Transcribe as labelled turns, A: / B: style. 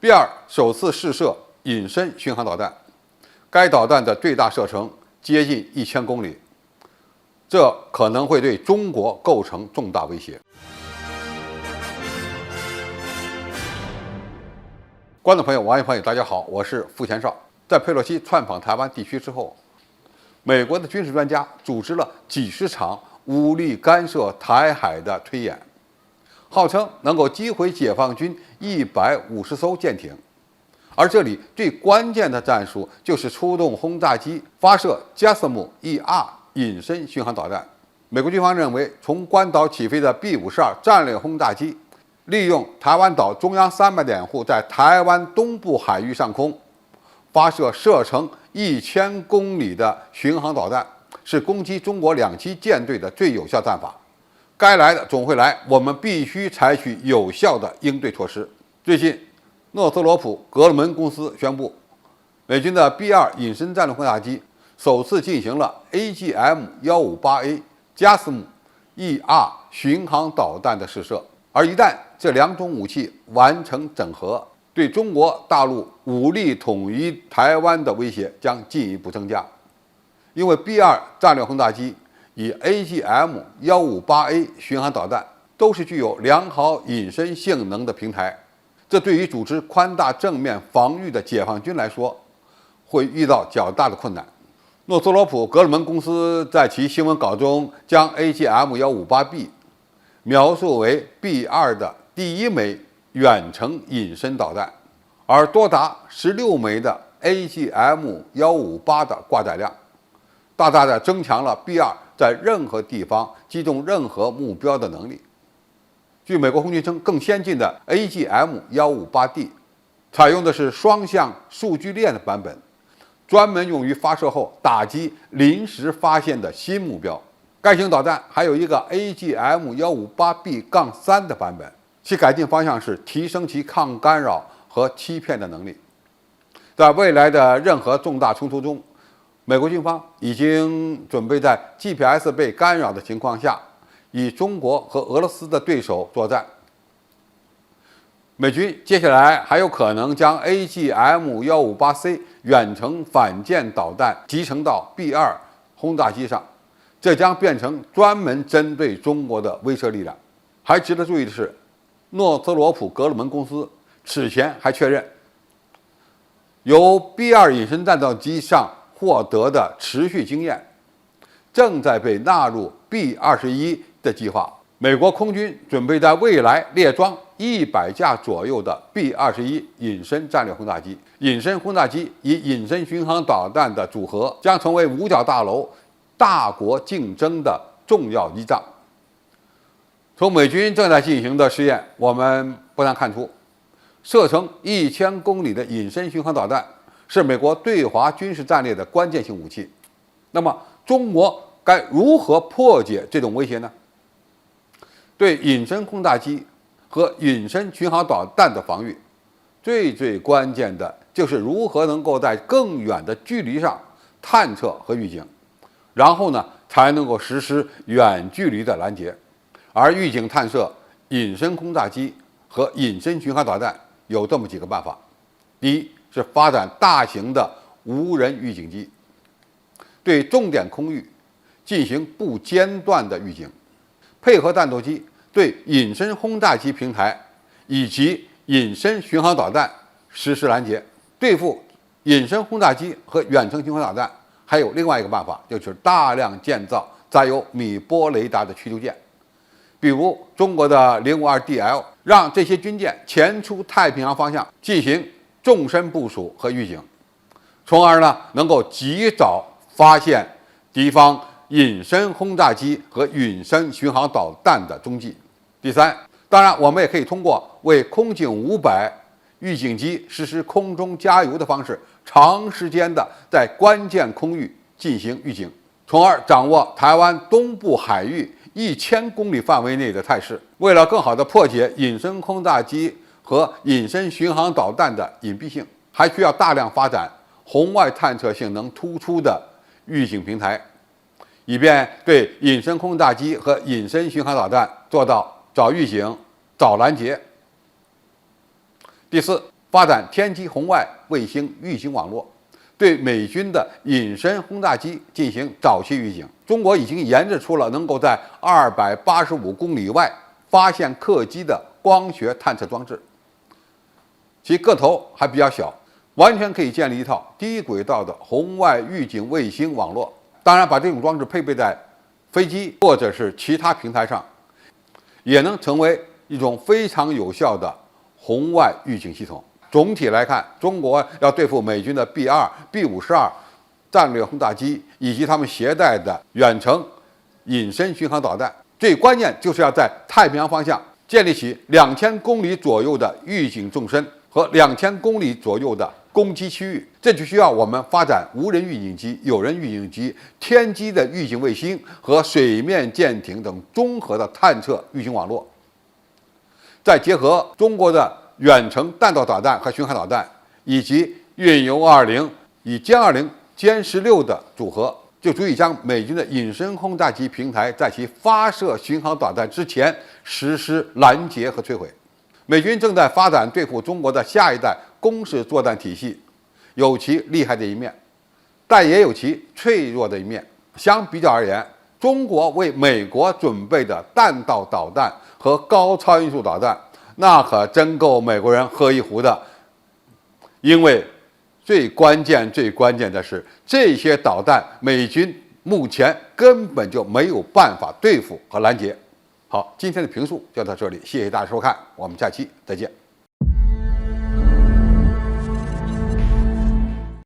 A: B2首次试射隐身巡航导弹，该导弹的最大射程接近1000公里，这可能会对中国构成重大威胁。观众朋友、网友朋友，大家好，我是付前少。在佩洛西窜访台湾地区之后，美国的军事专家组织了几十场武力干涉台海的推演，号称能够击毁解放军150艘舰艇。而这里最关键的战术就是出动轰炸机发射加斯姆 ER 隐身巡航导弹。美国军方认为，从关岛起飞的 B-52战略轰炸机利用台湾岛中央300点户，在台湾东部海域上空发射射程1000公里的巡航导弹，是攻击中国2栖舰队的最有效战法。该来的总会来，我们必须采取有效的应对措施。最近，诺斯罗普格鲁门公司宣布，美军的 B2隐身战略轰炸机首次进行了 AGM-158A 加斯姆 ER 巡航导弹的试射。而一旦这两种武器完成整合，对中国大陆武力统一台湾的威胁将进一步增加。因为 B2战略轰炸机与 AGM-158A 巡航导弹都是具有良好隐身性能的平台，这对于组织宽大正面防御的解放军来说，会遇到较大的困难。诺斯罗普格鲁门公司在其新闻稿中将 AGM-158B 描述为 B2的第一枚远程隐身导弹，而多达16枚的 AGM-158的挂载量，大大的增强了 B2在任何地方击中任何目标的能力。据美国空军称，更先进的 AGM-158D 采用的是双向数据链的版本，专门用于发射后打击临时发现的新目标。该型导弹还有一个 AGM-158B-3 的版本，其改进方向是提升其抗干扰和欺骗的能力。在未来的任何重大冲突中，美国军方已经准备在 GPS 被干扰的情况下，与中国和俄罗斯的对手作战。美军接下来还有可能将 AGM-158C 远程反舰导弹集成到 B2轰炸机上，这将变成专门针对中国的威慑力量。还值得注意的是，诺斯罗普格鲁门公司此前还确认，由 B2隐身战斗机上获得的持续经验正在被纳入 B-21的计划。美国空军准备在未来列装100架左右的 B-21隐身战略轰炸机。隐身轰炸机与隐身巡航导弹的组合将成为五角大楼大国竞争的重要依仗。从美军正在进行的试验，我们不难看出，射程1000公里的隐身巡航导弹是美国对华军事战略的关键性武器。那么，中国该如何破解这种威胁呢？对隐身轰炸机和隐身巡航导弹的防御，最关键的就是如何能够在更远的距离上探测和预警，然后呢，才能够实施远距离的拦截。而预警探测、隐身轰炸机和隐身巡航导弹有这么几个办法：第一是发展大型的无人预警机，对重点空域进行不间断的预警，配合战斗机对隐身轰炸机平台以及隐身巡航导弹实施拦截。对付隐身轰炸机和远程巡航导弹，还有另外一个办法，就是大量建造载有米波雷达的驱逐舰，比如中国的052DL， 让这些军舰前出太平洋方向进行纵深部署和预警，从而呢能够及早发现敌方隐身轰炸机和隐身巡航导弹的踪迹。第三，当然我们也可以通过为空警500预警机实施空中加油的方式，长时间的在关键空域进行预警，从而掌握台湾东部海域1000公里范围内的态势。为了更好地破解隐身轰炸机和隐身巡航导弹的隐蔽性，还需要大量发展红外探测性能突出的预警平台，以便对隐身轰炸机和隐身巡航导弹做到早预警、早拦截。第四，发展天基红外卫星预警网络，对美军的隐身轰炸机进行早期预警。中国已经研制出了能够在285公里外发现客机的光学探测装置，其个头还比较小，完全可以建立一套低轨道的红外预警卫星网络。当然，把这种装置配备在飞机或者是其他平台上，也能成为一种非常有效的红外预警系统。总体来看，中国要对付美军的 B-52 战略轰炸机以及他们携带的远程隐身巡航导弹，最关键就是要在太平洋方向建立起2000公里左右的预警纵深和2000公里左右的攻击区域。这就需要我们发展无人预警机、有人预警机、天基的预警卫星和水面舰艇等综合的探测预警网络，再结合中国的远程弹道导弹和巡航导弹，以及运油20以歼20、歼16的组合，就足以将美军的隐身轰炸机平台在其发射巡航导弹之前实施拦截和摧毁。美军正在发展对付中国的下一代攻势作战体系，有其厉害的一面，但也有其脆弱的一面。相比较而言，中国为美国准备的弹道导弹和高超音速导弹，那可真够美国人喝一壶的。因为最关键的是，这些导弹美军目前根本就没有办法对付和拦截。好，今天的评述就到这里，谢谢大家收看，我们下期再见。